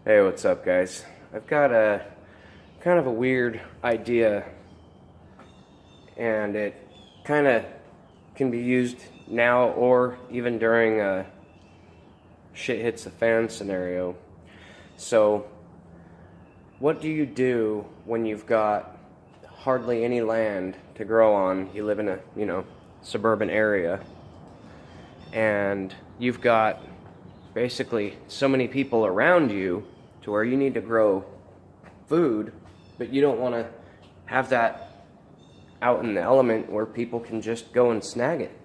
Hey, what's up, guys? I've got a kind of a weird idea, and it kind of can be used now or even during a shit hits the fan scenario. So, what do you do when you've got hardly any land to grow on? You live in a, suburban area, and you've got basically so many people around you to where you need to grow food, but you don't want to have that out in the element where people can just go and snag it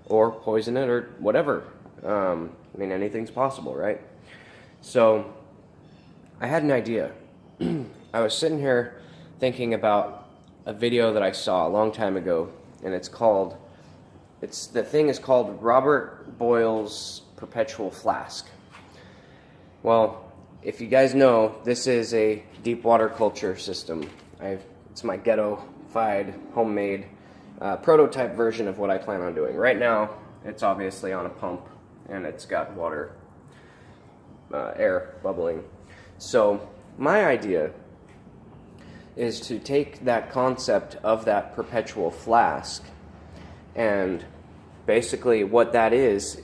or poison it or whatever. Anything's possible, right? So I had an idea. I was sitting here thinking about a video that I saw a long time ago, and the thing is called Robert Boyle's Perpetual Flask. Well, if you guys know, this is a deep water culture system. It's my ghetto-fied, homemade prototype version of what I plan on doing. Right now, it's obviously on a pump, and it's got water, air bubbling. So my idea is to take that concept of that perpetual flask, and basically what that is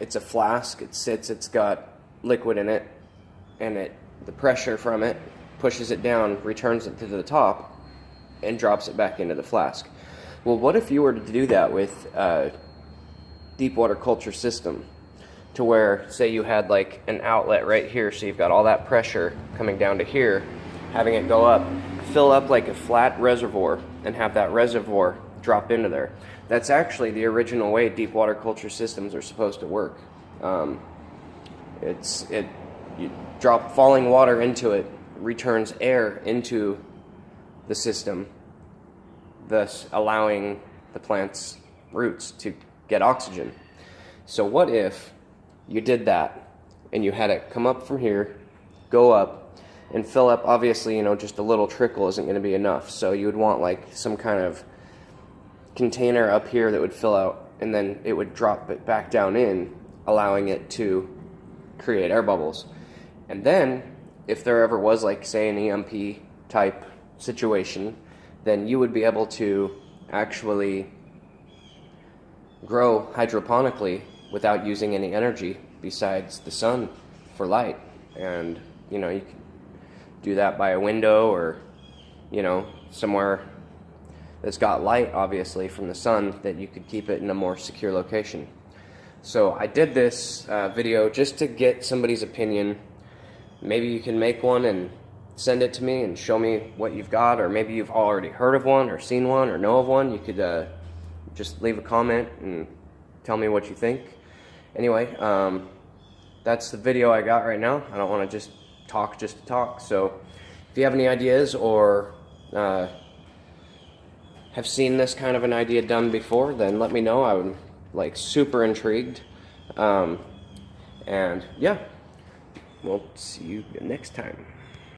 it's a flask. It's got liquid in it, and the pressure from it pushes it down, returns it to the top, and drops it back into the flask. Well, what if you were to do that with a deep water culture system, to where, say you had like an outlet right here, so you've got all that pressure coming down to here, having it go up, fill up like a flat reservoir, and have that reservoir drop into there. That's actually the original way deep water culture systems are supposed to work. You drop falling water into it, returns air into the system, thus allowing the plant's roots to get oxygen. So what if you did that, and you had it come up from here, go up, and fill up? Obviously, just a little trickle isn't going to be enough, so you would want like some kind of container up here that would fill out, and then it would drop it back down in, allowing it to create air bubbles. And then, if there ever was, like, say, an EMP type situation, then you would be able to actually grow hydroponically without using any energy besides the sun for light. And, you can do that by a window, or, somewhere that's got light, obviously, from the sun, that you could keep it in a more secure location. So I did this video just to get somebody's opinion. Maybe you can make one and send it to me and show me what you've got, or maybe you've already heard of one or seen one or know of one. You could just leave a comment and tell me what you think. Anyway, that's the video I got right now. I don't want to just to talk. So if you have any ideas, or have seen this kind of an idea done before, then let me know. I'm super intrigued. And yeah, we'll see you next time.